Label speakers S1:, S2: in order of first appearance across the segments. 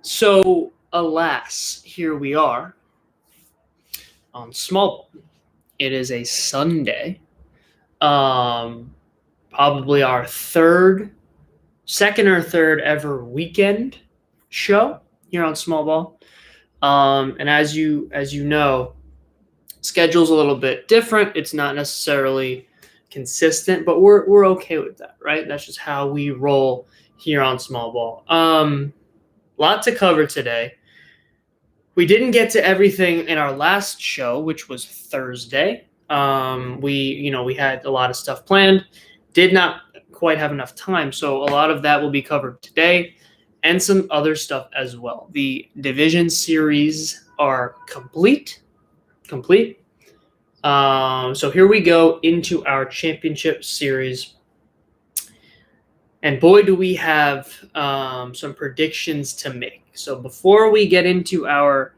S1: So, alas, here we are on Small Ball. It is a Sunday. Um, Probably our second or third ever weekend show here on Small Ball. And as you know, schedule's a little bit different. It's not necessarily consistent, but we're okay with that, right? That's just how we roll here on Small Ball. Lot to cover today. We didn't get to everything in our last show, which was Thursday. We had a lot of stuff planned, did not quite have enough time, so a lot of that will be covered today, and some other stuff as well. The division series are complete. So here we go into our championship series, and boy, do we have some predictions to make. So before we get into our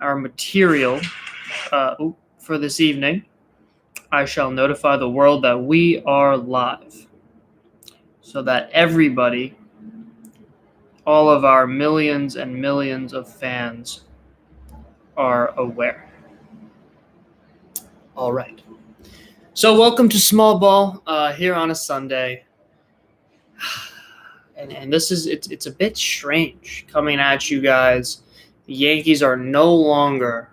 S1: material for this evening, I shall notify the world that we are live, so that everybody, all of our millions and millions of fans, are aware. All right. So welcome to Small Ball here on a Sunday. And this is it's a bit strange coming at you guys. The Yankees are no longer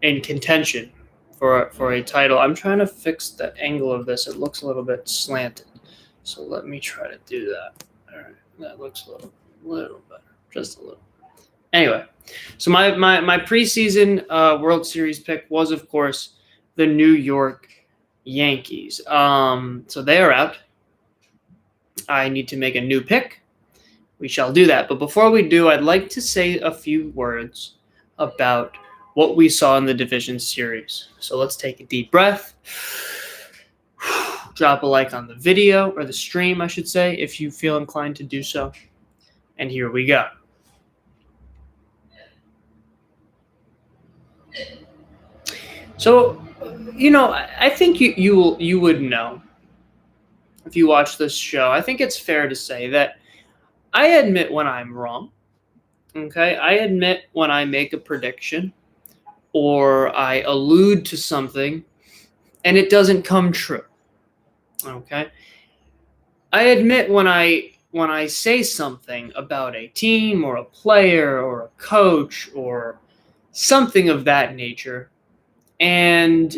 S1: in contention for a title. I'm trying to fix the angle of this. It looks a little bit slanted. So let me try to do that. All right. That looks a little better. Just a little. Anyway, so my preseason World Series pick was, of course, the New York Yankees. So they are out. I need to make a new pick. We shall do that. But before we do, I'd like to say a few words about what we saw in the division series. So let's take a deep breath. Drop a like on the video, or the stream, I should say, if you feel inclined to do so. And here we go. So, I think you would know if you watch this show. I think it's fair to say that I admit when I'm wrong. Okay, I admit when I make a prediction or I allude to something and it doesn't come true. Okay, I admit when I say something about a team or a player or a coach or something of that nature, and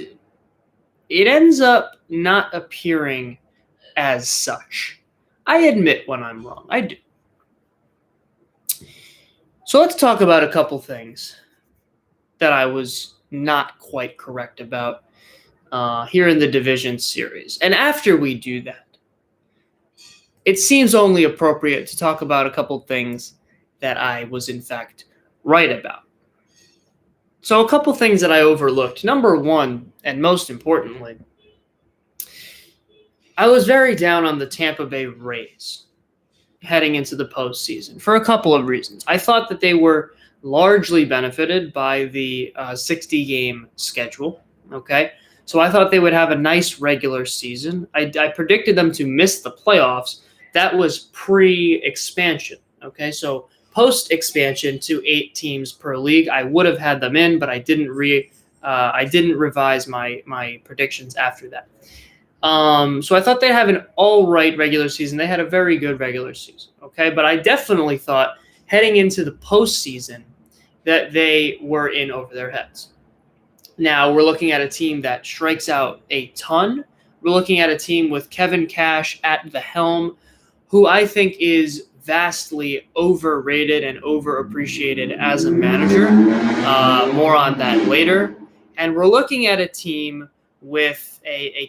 S1: it ends up not appearing as such. I admit when I'm wrong. I do. So let's talk about a couple things that I was not quite correct about here in the division series. And after we do that, it seems only appropriate to talk about a couple things that I was in fact right about. So a couple things that I overlooked. Number one, and most importantly, I was very down on the Tampa Bay Rays heading into the postseason for a couple of reasons. I thought that they were largely benefited by the 60-game schedule. Okay, so I thought they would have a nice regular season. I predicted them to miss the playoffs. That was pre-expansion. Okay, so post-expansion to 8 teams per league, I would have had them in, but I didn't revise my predictions after that. So I thought they'd have an all right regular season. They had a very good regular season. Okay, but I definitely thought heading into the postseason that they were in over their heads. Now we're looking at a team that strikes out a ton. We're looking at a team with Kevin Cash at the helm, who I think is vastly overrated and overappreciated as a manager. More on that later. And we're looking at a team with a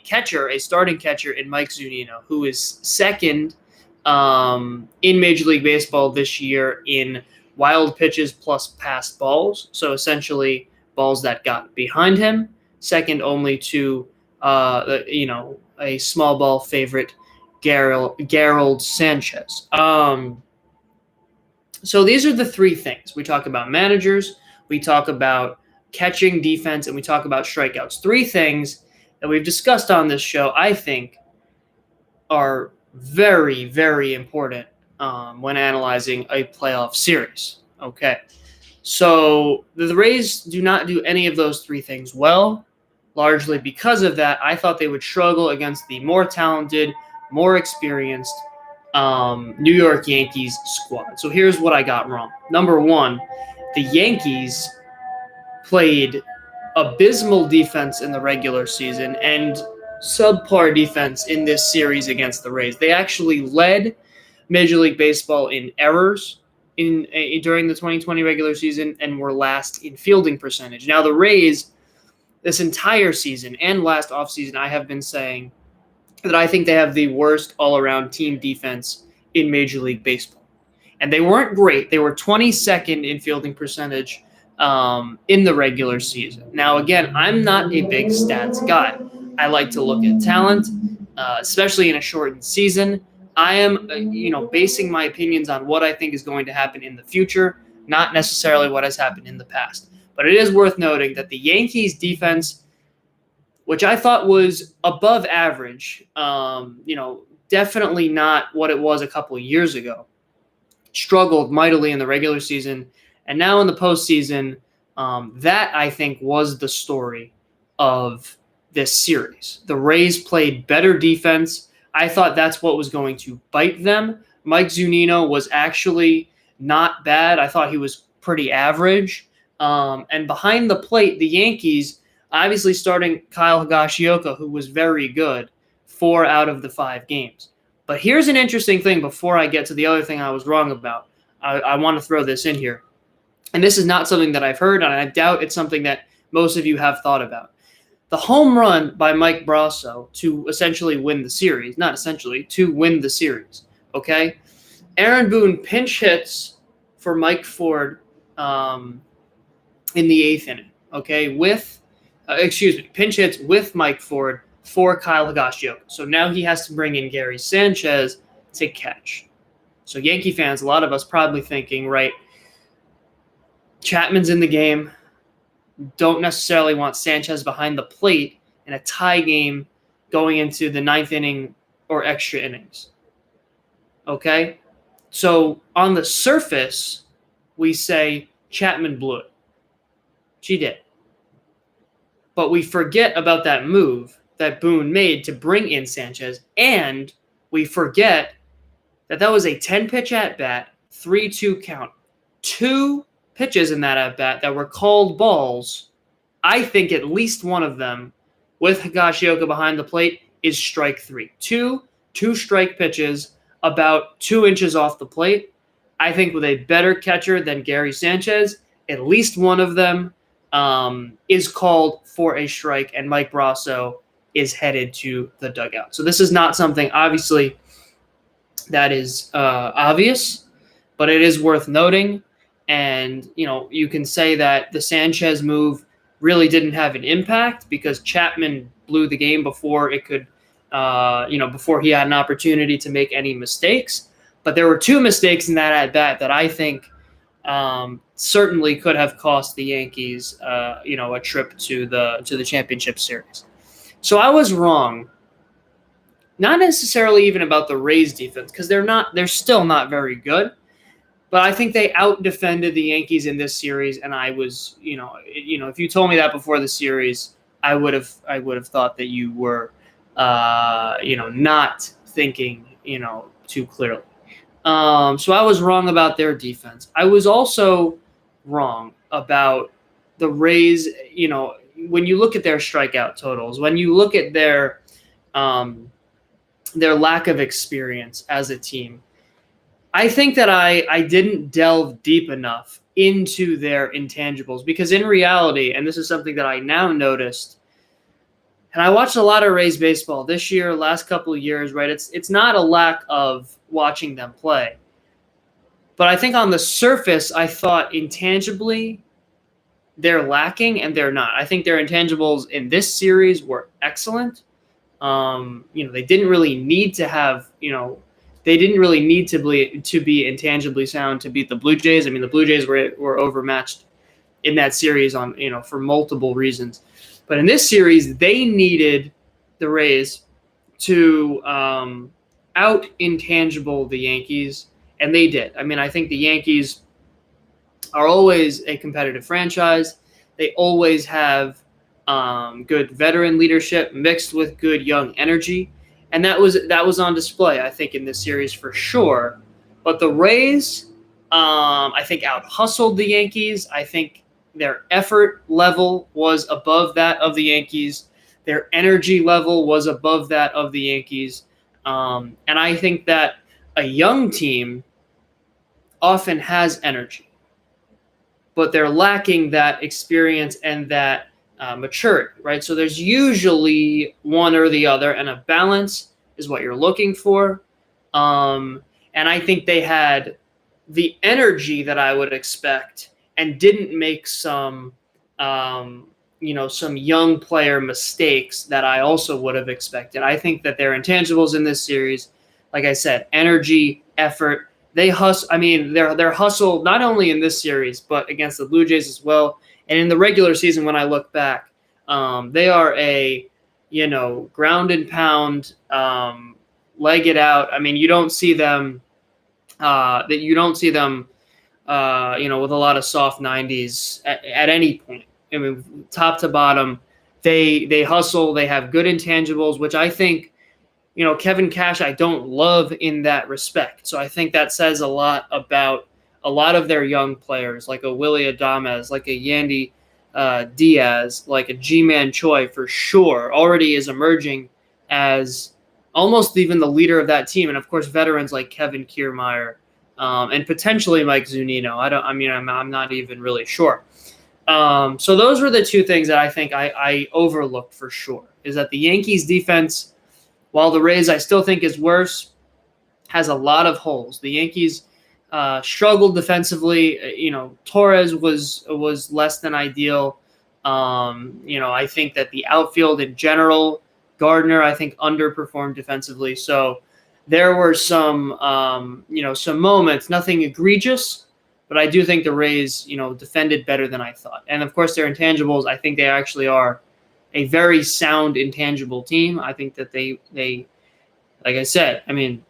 S1: starting catcher in Mike Zunino, who is second in Major League Baseball this year in wild pitches plus passed balls. So essentially balls that got behind him, second only to a small ball favorite, Gerald Sanchez. So these are the three things. We talk about managers, we talk about catching, defense, and we talk about strikeouts. Three things that we've discussed on this show, I think, are very, very important when analyzing a playoff series. Okay. So the Rays do not do any of those three things well. Largely because of that, I thought they would struggle against the more talented, more experienced New York Yankees squad. So here's what I got wrong. Number one, the Yankees played abysmal defense in the regular season and subpar defense in this series against the Rays. They actually led Major League Baseball in errors during the 2020 regular season and were last in fielding percentage. Now the Rays, this entire season and last offseason, I have been saying that I think they have the worst all-around team defense in Major League Baseball. And they weren't great. They were 22nd in fielding percentage in the regular season. Now, again, I'm not a big stats guy. I like to look at talent, especially in a shortened season. I am, basing my opinions on what I think is going to happen in the future, not necessarily what has happened in the past. But it is worth noting that the Yankees defense, which I thought was above average, definitely not what it was a couple of years ago, struggled mightily in the regular season. And now in the postseason, that I think was the story of this series. The Rays played better defense. I thought that's what was going to bite them. Mike Zunino was actually not bad. I thought he was pretty average. And behind the plate, the Yankees, obviously starting Kyle Higashioka, who was very good 4 out of the 5 games. But here's an interesting thing before I get to the other thing I was wrong about. I want to throw this in here. And this is not something that I've heard, and I doubt it's something that most of you have thought about. The home run by Mike Brasso to essentially win the series, not essentially, to win the series, okay? Aaron Boone pinch hits for Mike Ford in the 8th inning, okay, pinch hits with Mike Ford for Kyle Higashioka. So now he has to bring in Gary Sanchez to catch. So Yankee fans, a lot of us probably thinking, right, Chapman's in the game, don't necessarily want Sanchez behind the plate in a tie game going into the 9th inning or extra innings. Okay? So on the surface, we say Chapman blew it. She did. But we forget about that move that Boone made to bring in Sanchez, and we forget that was a 10-pitch at-bat, 3-2 count. 2 pitches in that at-bat that were called balls. I think at least one of them, with Higashioka behind the plate, is strike 3. Two strike pitches about 2 inches off the plate. I think with a better catcher than Gary Sanchez, at least one of them is called for a strike, and Mike Brasso is headed to the dugout. So this is not something, obviously, that is obvious, but it is worth noting. And, you can say that the Sanchez move really didn't have an impact because Chapman blew the game before it could, before he had an opportunity to make any mistakes. But there were 2 mistakes in that at-bat that I think certainly could have cost the Yankees, a trip to the championship series. So I was wrong. Not necessarily even about the Rays defense because they're still not very good. But I think they out-defended the Yankees in this series, and I was, if you told me that before the series, I would have thought that you were, not thinking, too clearly. So I was wrong about their defense. I was also wrong about the Rays. When you look at their strikeout totals, when you look at their lack of experience as a team, I think that I didn't delve deep enough into their intangibles because in reality, and this is something that I now noticed, and I watched a lot of Rays baseball this year, last couple of years, right? It's not a lack of watching them play. But I think on the surface, I thought intangibly they're lacking and they're not. I think their intangibles in this series were excellent. They didn't really need to have, they didn't really need to be intangibly sound to beat the Blue Jays. I mean, the Blue Jays were overmatched in that series for multiple reasons. But in this series, they needed the Rays to out-intangible the Yankees And they did. I mean, I think the Yankees are always a competitive franchise. They always have good veteran leadership mixed with good young energy, and that was on display, I think, in this series for sure. But the Rays, I think, out hustled the Yankees. I think their effort level was above that of the Yankees. Their energy level was above that of the Yankees, and I think that a young team often has energy, but they're lacking that experience and that maturity, right? So there's usually one or the other, and a balance is what you're looking for. And I think they had the energy that I would expect and didn't make some young player mistakes that I also would have expected. I think that their intangibles in this series, like I said, energy, effort, they hustle. I mean, their hustle not only in this series but against the Blue Jays as well, and in the regular season. When I look back, they are a ground and pound, leg it out. I mean, you don't see them with a lot of soft 90s at any point. I mean, top to bottom, they hustle. They have good intangibles, which I think, Kevin Cash, I don't love in that respect. So I think that says a lot about a lot of their young players, like a Willy Adames, like a Yandy Diaz, like a G-Man Choi, for sure, already is emerging as almost even the leader of that team. And of course, veterans like Kevin Kiermaier, and potentially Mike Zunino. I'm not even really sure. So those were the two things that I think I overlooked for sure, is that the Yankees defense, while the Rays I still think is worse, has a lot of holes. The Yankees struggled defensively. Torres was less than ideal. I think that the outfield in general, Gardner, I think, underperformed defensively. So there were some moments, nothing egregious, but I do think the Rays, defended better than I thought. And of course, their intangibles, I think they actually are a very sound intangible team. I think that they, like I said, I mean,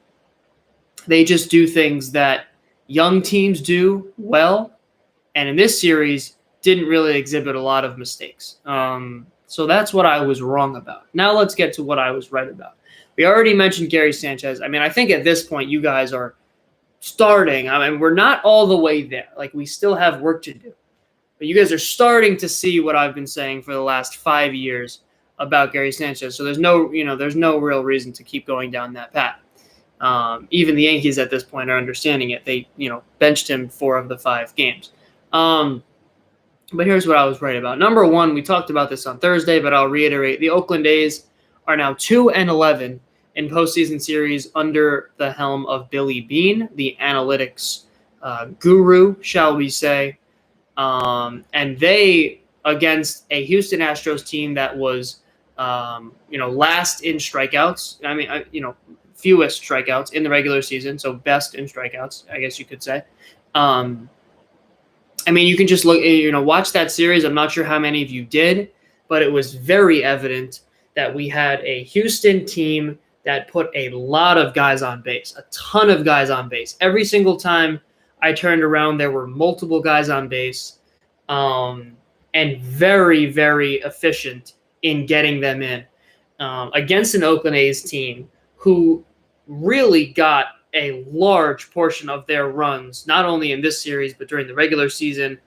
S1: they just do things that young teams do well, and in this series didn't really exhibit a lot of mistakes. So that's what I was wrong about. Now let's get to what I was right about. We already mentioned Gary Sanchez. I mean, I think at this point you guys are starting. I mean, we're not all the way there. Like, we still have work to do. But you guys are starting to see what I've been saying for the last 5 years about Gary Sanchez. So there's no real reason to keep going down that path. Even the Yankees at this point are understanding it. They, benched him 4 of the 5 games. But here's what I was right about. Number one, we talked about this on Thursday, but I'll reiterate. The Oakland A's are now 2-11 in postseason series under the helm of Billy Beane, the analytics guru, shall we say. And they, against a Houston Astros team that was, last in strikeouts. I mean, fewest strikeouts in the regular season, so best in strikeouts, I guess you could say. I mean, you can just look, watch that series. I'm not sure how many of you did, but it was very evident that we had a Houston team that put a lot of guys on base, a ton of guys on base. Every single time I turned around, there were multiple guys on base, and very, very efficient in getting them in against an Oakland A's team who really got a large portion of their runs, not only in this series, but during the regular season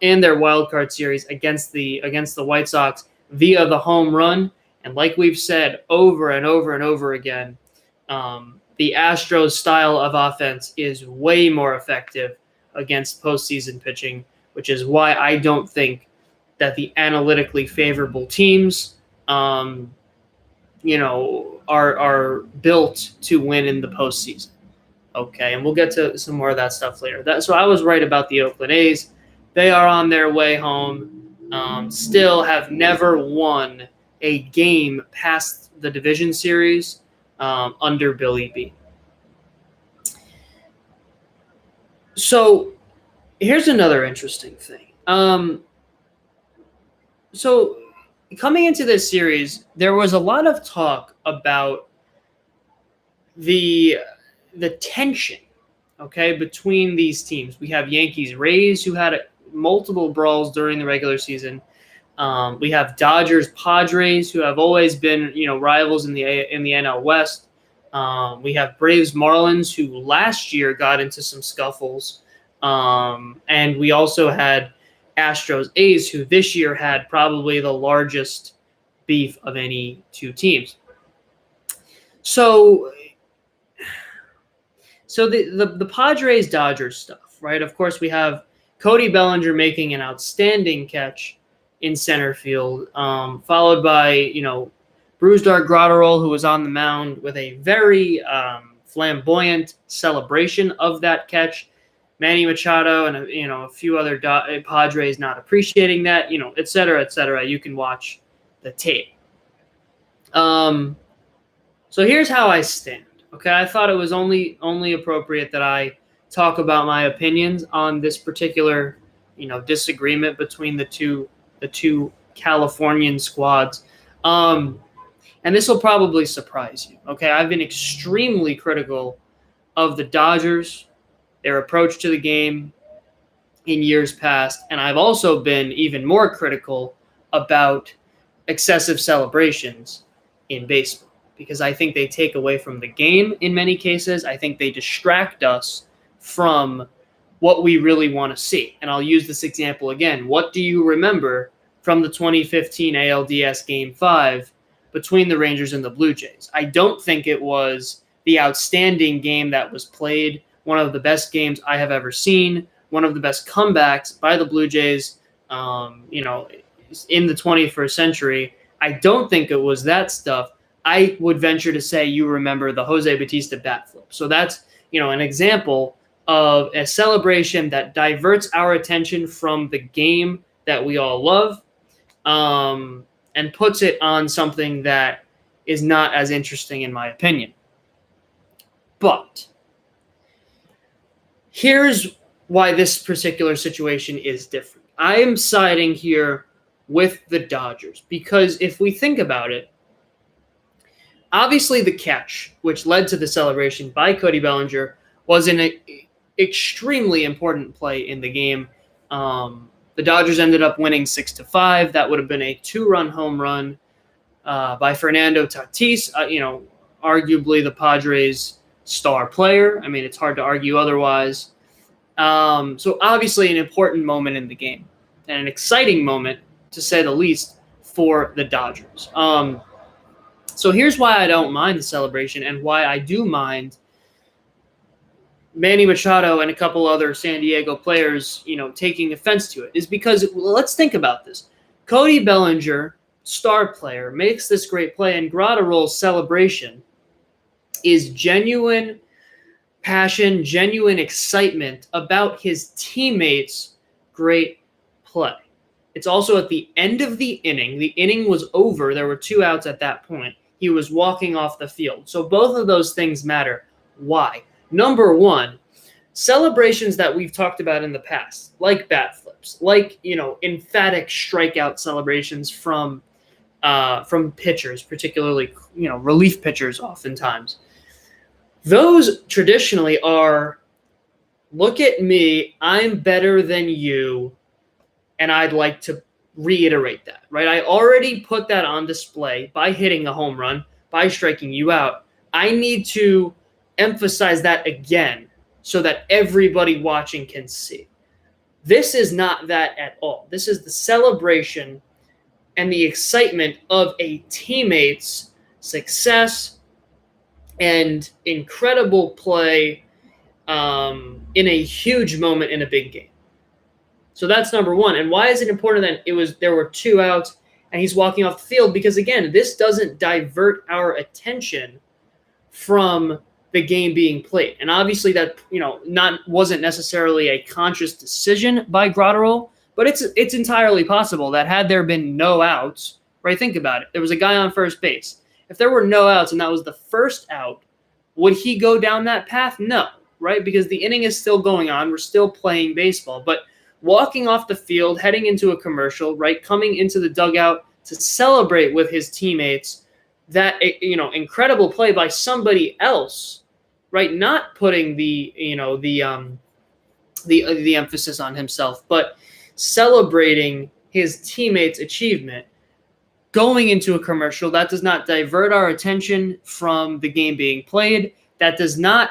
S1: and their wild card series against the White Sox via the home run. And like we've said over and over and over again, the Astros style of offense is way more effective against postseason pitching, which is why I don't think that the analytically favorable teams, are built to win in the postseason. Okay, and we'll get to some more of that stuff later. So I was right about the Oakland A's. They are on their way home. Still have never won a game past the division series under Billy Beane. So here's another interesting thing. So coming into this series, there was a lot of talk about the tension, okay, between these teams. We have Yankees-Rays, who had multiple brawls during the regular season. We have Dodgers-Padres, who have always been, rivals in the NL West. We have Braves-Marlins, who last year got into some scuffles. And we also had Astros-A's, who this year had probably the largest beef of any two teams. So the Padres-Dodgers stuff, right? Of course, we have Cody Bellinger making an outstanding catch in center field, followed by, Brusdar Graterol, who was on the mound with a very flamboyant celebration of that catch. Manny Machado and a few other Padres not appreciating that, et cetera, et cetera. You can watch the tape. So here's how I stand. Okay, I thought it was only appropriate that I talk about my opinions on this particular, disagreement between the two Californian squads. And this will probably surprise you. Okay, I've been extremely critical of the Dodgers, their approach to the game in years past, and I've also been even more critical about excessive celebrations in baseball, because I think they take away from the game in many cases. I think they distract us from what we really want to see. And I'll use this example again. What do you remember from the 2015 ALDS Game 5 between the Rangers and the Blue Jays? I don't think it was the outstanding game that was played, one of the best games I have ever seen, one of the best comebacks by the Blue Jays, in the 21st century. I don't think it was that stuff. I would venture to say you remember the Jose Bautista bat flip. So that's, an example of a celebration that diverts our attention from the game that we all love, and puts it on something that is not as interesting, in my opinion. But here's why this particular situation is different. I am siding here with the Dodgers because if we think about it, obviously the catch, which led to the celebration by Cody Bellinger, was an extremely important play in the game. The Dodgers ended up winning 6-5. That would have been a 2-run home run by Fernando Tatis, arguably the Padres' star player. I mean, it's hard to argue otherwise. So obviously an important moment in the game and an exciting moment, to say the least, for the Dodgers. So here's why I don't mind the celebration and why I do mind Manny Machado and a couple other San Diego players, taking offense to it, is because let's think about this. Cody Bellinger, star player, makes this great play, and Graterol's celebration is genuine passion, genuine excitement about his teammates' great play. It's also at the end of the inning. The inning was over. There were 2 outs at that point. He was walking off the field. So both of those things matter. Why? Number one, celebrations that we've talked about in the past, like bat flips, like, emphatic strikeout celebrations from pitchers, particularly, relief pitchers oftentimes. Those traditionally are, look at me, I'm better than you, and I'd like to reiterate that, right? I already put that on display by hitting a home run, by striking you out. I need to emphasize that again so that everybody watching can see. This is not that at all. This is the celebration and the excitement of a teammate's success and incredible play in a huge moment in a big game. So that's number one. And why is it important that there were 2 outs and he's walking off the field? Because again, this doesn't divert our attention from the game being played. And obviously that, wasn't necessarily a conscious decision by Graterol, but it's entirely possible that had there been no outs, right? Think about it. There was a guy on first base. If there were no outs and that was the first out, would he go down that path? No, right? Because the inning is still going on. We're still playing baseball. But walking off the field, heading into a commercial, right, coming into the dugout to celebrate with his teammates, that, incredible play by somebody else right? Not putting the emphasis on himself, but celebrating his teammates' achievement. Going into a commercial, that does not divert our attention from the game being played. That does not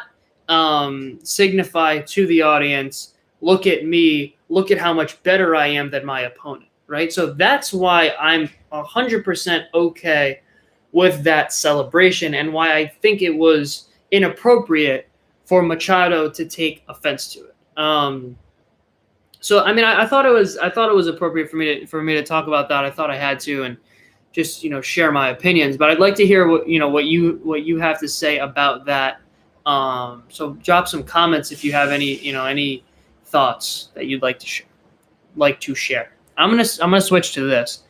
S1: signify to the audience, look at me, look at how much better I am than my opponent, right? So that's why I'm 100% okay with that celebration, and why I think it was inappropriate for Machado to take offense to it. So I mean, I thought it was appropriate for me to talk about that. I thought I had to, and just share my opinions. But I'd like to hear what you have to say about that. So drop some comments if you have any thoughts that you'd like to share. I'm gonna switch to this.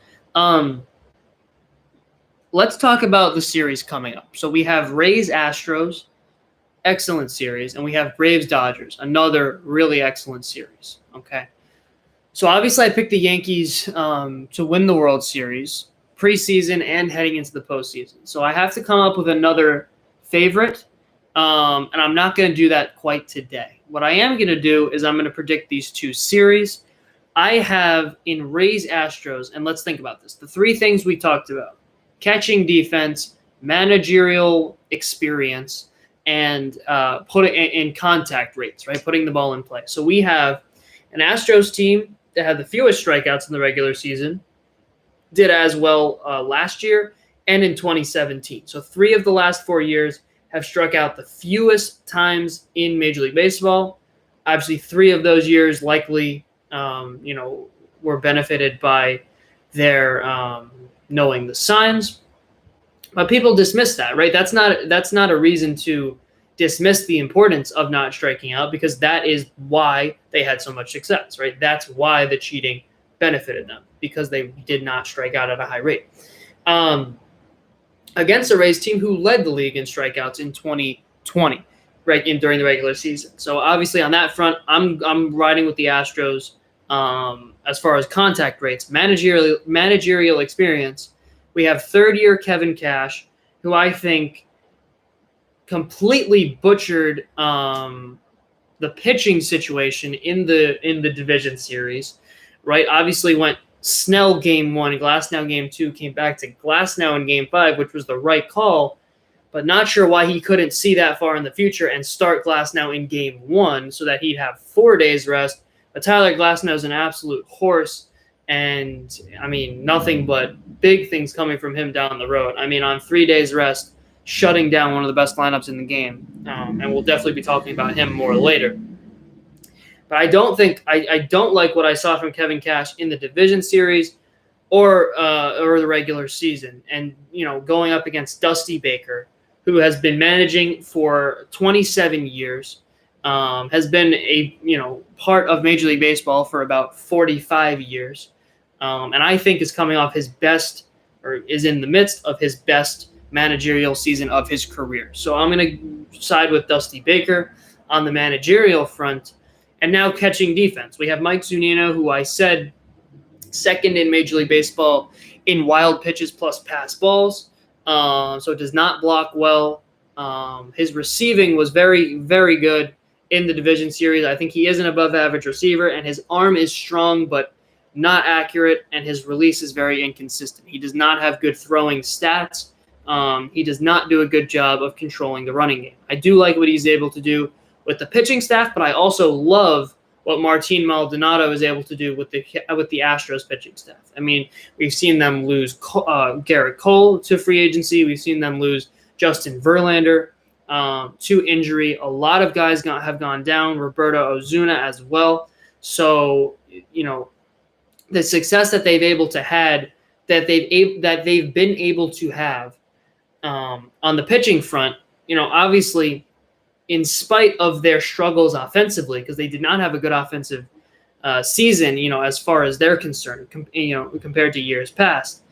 S1: Let's talk about the series coming up. So we have Rays Astros, excellent series, and we have Braves Dodgers, another really excellent series. Okay. So obviously I picked the Yankees to win the World Series preseason and heading into the postseason. So I have to come up with another favorite, and I'm not going to do that quite today. What I am going to do is I'm going to predict these two series. I have in Rays Astros, and let's think about this. The three things we talked about: catching defense, managerial experience, and put it in contact rates, right? Putting the ball in play. So we have an Astros team that had the fewest strikeouts in the regular season, did as well last year and in 2017. So 3 of the last 4 years have struck out the fewest times in Major League Baseball. Obviously, 3 of those years likely, were benefited by their knowing the signs. But people dismiss that, right? That's not a reason to dismiss the importance of not striking out, because that is why they had so much success, right? That's why the cheating benefited them, because they did not strike out at a high rate. Against a Rays team who led the league in strikeouts in 2020, right, during the regular season. So obviously on that front, I'm riding with the Astros as far as contact rates, managerial experience. We have third-year Kevin Cash, who I think completely butchered the pitching situation in the division series, right? Obviously went Snell game 1, Glasnow game 2, came back to Glasnow in game 5, which was the right call, but not sure why he couldn't see that far in the future and start Glasnow in game 1 so that he'd have 4 days rest. But Tyler Glasnow is an absolute horse, and I mean, nothing but big things coming from him down the road. I mean, on 3 days rest, shutting down one of the best lineups in the game, and we'll definitely be talking about him more later. But I don't like what I saw from Kevin Cash in the division series or the regular season. And going up against Dusty Baker, who has been managing for 27 years, has been a part of Major League Baseball for about 45 years, and I think is coming off his best, or is in the midst of his best managerial season of his career. So I'm going to side with Dusty Baker on the managerial front. And now catching defense. We have Mike Zunino, who I said second in Major League Baseball in wild pitches plus pass balls. So does not block well. His receiving was very, very good in the division series. I think he is an above average receiver, and his arm is strong but not accurate, and his release is very inconsistent. He does not have good throwing stats. He does not do a good job of controlling the running game. I do like what he's able to do with the pitching staff, but I also love what Martin Maldonado is able to do with the Astros pitching staff. I mean, we've seen them lose Garrett Cole to free agency. We've seen them lose Justin Verlander to injury. A lot of guys have gone down, Roberto Ozuna as well. So, the success that they've been able to have on the pitching front, obviously, in spite of their struggles offensively, because they did not have a good offensive season, as far as they're concerned, compared to years past.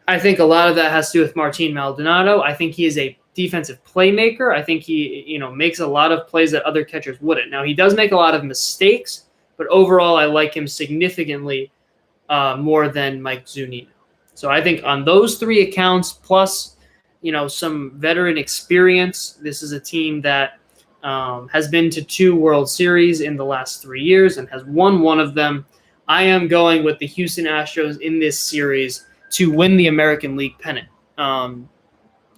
S1: I think a lot of that has to do with Martin Maldonado. I think he is a defensive playmaker. I think he, makes a lot of plays that other catchers wouldn't. Now, he does make a lot of mistakes, but overall, I like him significantly more than Mike Zunino. So I think on those 3 accounts, plus some veteran experience. This is a team that has been to 2 World Series in the last 3 years and has won one of them. I am going with the Houston Astros in this series to win the American League pennant. I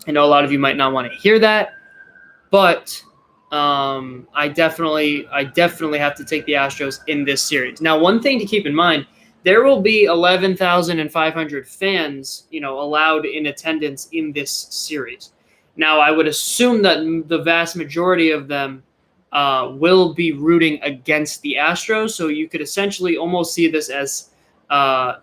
S1: know a lot of you might not want to hear that, but I definitely have to take the Astros in this series. Now, one thing to keep in mind, there will be 11,500 fans, allowed in attendance in this series. Now, I would assume that the vast majority of them will be rooting against the Astros, so you could essentially almost see this as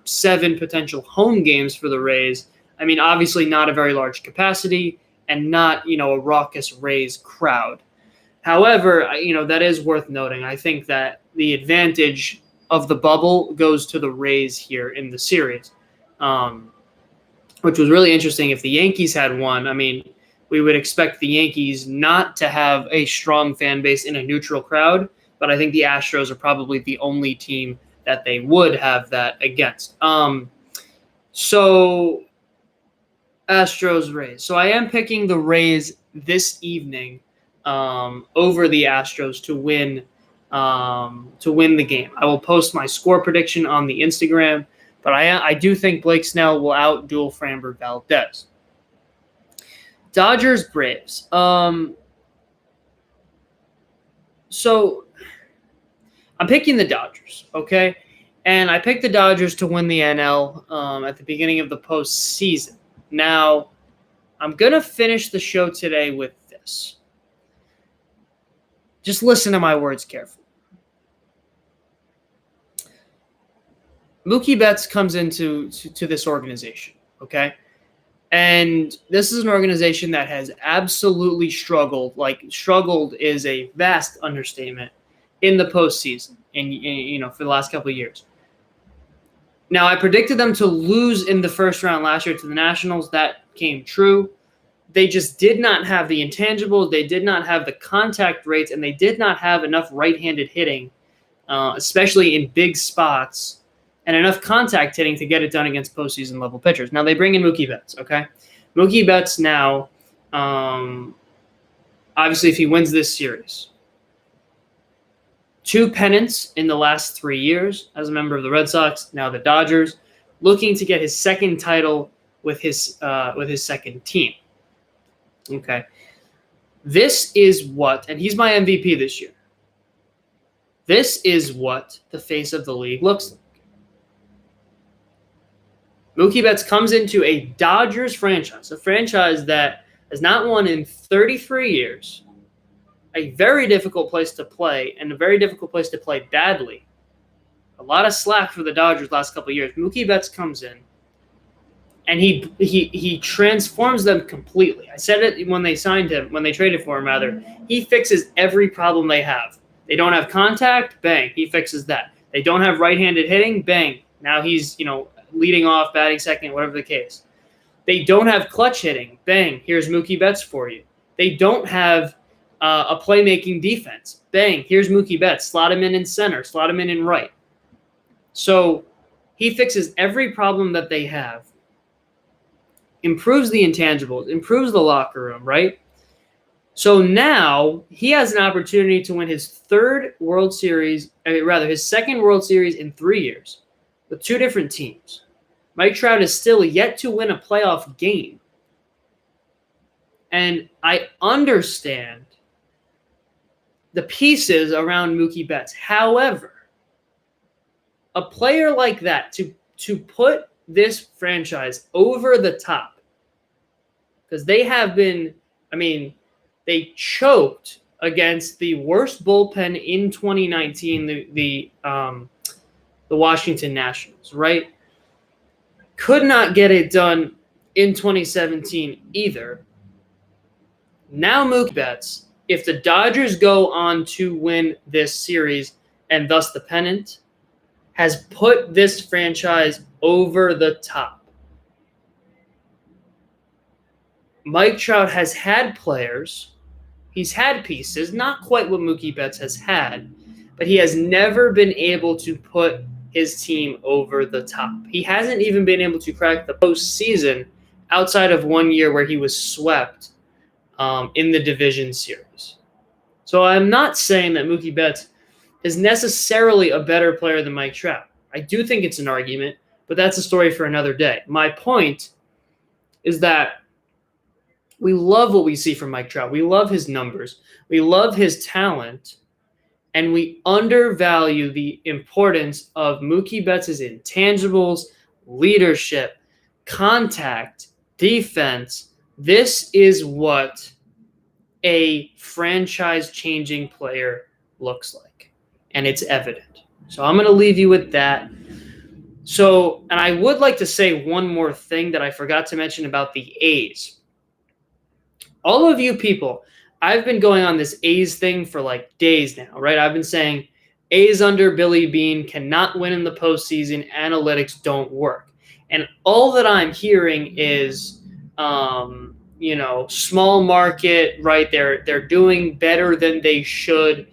S1: 7 potential home games for the Rays. I mean, obviously not a very large capacity and not, a raucous Rays crowd. However, that is worth noting. I think that the advantage of the bubble goes to the Rays here in the series, which was really interesting. If the Yankees had won, I mean, we would expect the Yankees not to have a strong fan base in a neutral crowd, but I think the Astros are probably the only team that they would have that against. So Astros Rays. So I am picking the Rays this evening over the Astros to win the game. I will post my score prediction on the Instagram, but I do think Blake Snell will outduel Framber Valdez. Dodgers Braves. So I'm picking the Dodgers, okay? And I picked the Dodgers to win the NL at the beginning of the postseason. Now, I'm going to finish the show today with this. Just listen to my words carefully. Mookie Betts comes into this organization, okay? And this is an organization that has absolutely struggled. Like, struggled is a vast understatement in the postseason and for the last couple of years. Now, I predicted them to lose in the first round last year to the Nationals. That came true. They just did not have the intangibles. They did not have the contact rates, and they did not have enough right-handed hitting, especially in big spots, and enough contact hitting to get it done against postseason level pitchers. Now they bring in Mookie Betts, okay? Mookie Betts now, obviously if he wins this series, 2 pennants in the last 3 years as a member of the Red Sox, now the Dodgers, looking to get his second title with his second team. Okay. This is what, and he's my MVP this year. This is what the face of the league looks like. Mookie Betts comes into a Dodgers franchise, a franchise that has not won in 33 years, a very difficult place to play, and a very difficult place to play badly. A lot of slack for the Dodgers last couple of years. Mookie Betts comes in, and he transforms them completely. I said it when they signed him, when they traded for him, rather. He fixes every problem they have. They don't have contact, bang, he fixes that. They don't have right-handed hitting, bang. Now he's, leading off, batting second, whatever the case. They don't have clutch hitting. Bang, here's Mookie Betts for you. They don't have a playmaking defense. Bang, here's Mookie Betts. Slot him in center, slot him in right. So he fixes every problem that they have, improves the intangibles, improves the locker room, right? So now he has an opportunity to win his second World Series in 3 years with 2 different teams. Mike Trout is still yet to win a playoff game. And I understand the pieces around Mookie Betts. However, a player like that, to put this franchise over the top, because they have been, they choked against the worst bullpen in 2019, the Washington Nationals, right? Could not get it done in 2017 either. Now Mookie Betts, if the Dodgers go on to win this series and thus the pennant, has put this franchise over the top. Mike Trout has had players. He's had pieces, not quite what Mookie Betts has had, but he has never been able to put his team over the top. He hasn't even been able to crack the postseason outside of 1 year where he was swept in the division series. So I'm not saying that Mookie Betts is necessarily a better player than Mike Trout. I do think it's an argument, but that's a story for another day. My point is that we love what we see from Mike Trout. We love his numbers. We love his talent. And we undervalue the importance of Mookie Betts' intangibles, leadership, contact, defense. This is what a franchise-changing player looks like. And it's evident. So I'm going to leave you with that. So, and I would like to say one more thing that I forgot to mention about the A's. All of you people, I've been going on this A's thing for like days now, right? I've been saying A's under Billy Beane cannot win in the postseason. Analytics don't work. And all that I'm hearing is, small market, right? They're doing better than they should.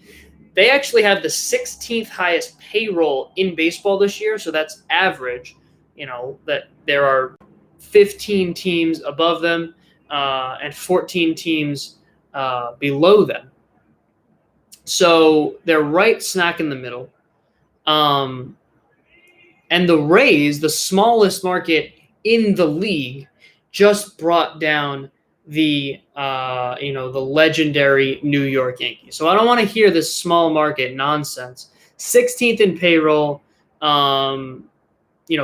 S1: They actually have the 16th highest payroll in baseball this year, so that's average. That there are 15 teams above them and 14 teams below them. So they're right smack in the middle. And the Rays, the smallest market in the league, just brought down the legendary New York Yankees. So I don't want to hear this small market nonsense. 16th in payroll,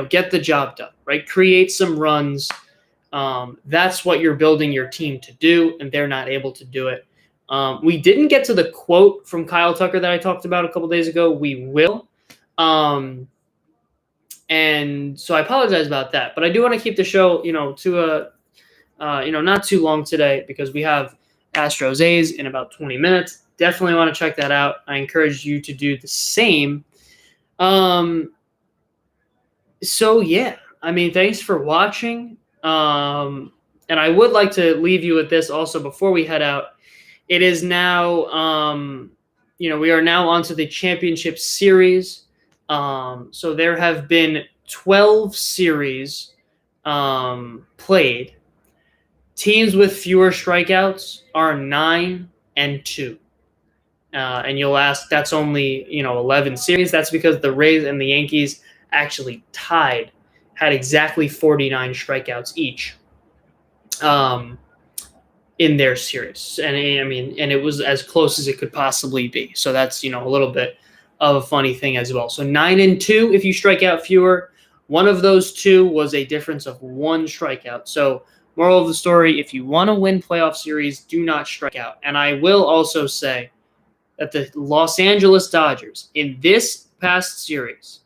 S1: get the job done, right? Create some runs. That's what you're building your team to do, and they're not able to do it. We didn't get to the quote from Kyle Tucker that I talked about a couple days ago. We will. And so I apologize about that. But I do want to keep the show, to not too long today because we have Astros A's in about 20 minutes. Definitely want to check that out. I encourage you to do the same. So, yeah. Thanks for watching. And I would like to leave you with this also before we head out. It is now, we are now onto the championship series. So there have been 12 series played. Teams with fewer strikeouts are 9-2. And you'll ask, that's only, 11 series. That's because the Rays and the Yankees actually tied, had exactly 49 strikeouts each in their series. And and it was as close as it could possibly be. So that's, a little bit of a funny thing as well. So 9-2, if you strike out fewer, one of those two was a difference of one strikeout. So moral of the story, if you want to win playoff series, do not strike out. And I will also say that the Los Angeles Dodgers in this past series,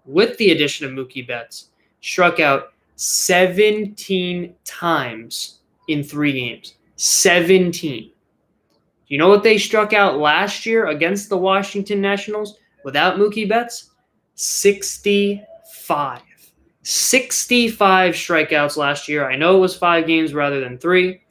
S1: with the addition of Mookie Betts, struck out 17 times in 3 games. 17. You know what they struck out last year against the Washington Nationals without Mookie Betts? 65. 65 strikeouts last year. I know it was 5 games rather than 3,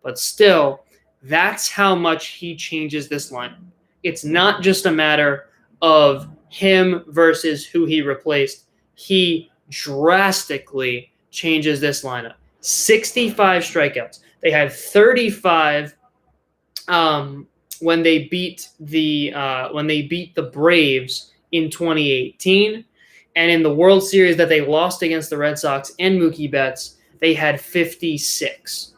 S1: but still, that's how much he changes this lineup. It's not just a matter of him versus who he replaced. He drastically changes this lineup. 65 strikeouts. They had 35 when they beat the Braves in 2018, and in the World Series that they lost against the Red Sox and Mookie Betts, they had 56.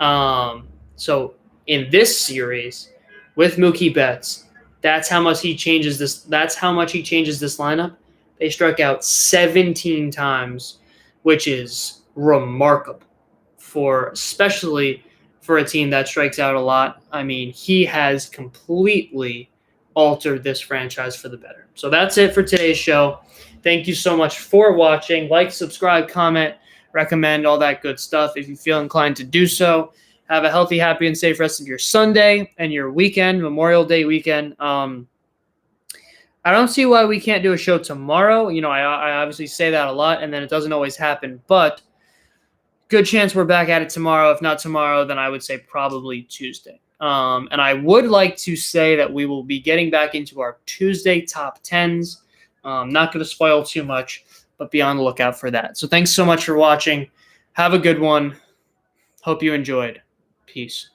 S1: So in this series with Mookie Betts, that's how much he changes this. That's how much he changes this lineup. They struck out 17 times, which is remarkable especially for a team that strikes out a lot. He has completely altered this franchise for the better. So that's it for today's show. Thank you so much for watching. Like, subscribe, comment, recommend, all that good stuff if you feel inclined to do so. Have a healthy, happy, and safe rest of your Sunday and your weekend, Memorial Day weekend. I don't see why we can't do a show tomorrow. I obviously say that a lot, and then it doesn't always happen. But good chance we're back at it tomorrow. If not tomorrow, then I would say probably Tuesday. And I would like to say that we will be getting back into our Tuesday top 10s. Not going to spoil too much, but be on the lookout for that. So thanks so much for watching. Have a good one. Hope you enjoyed. Peace.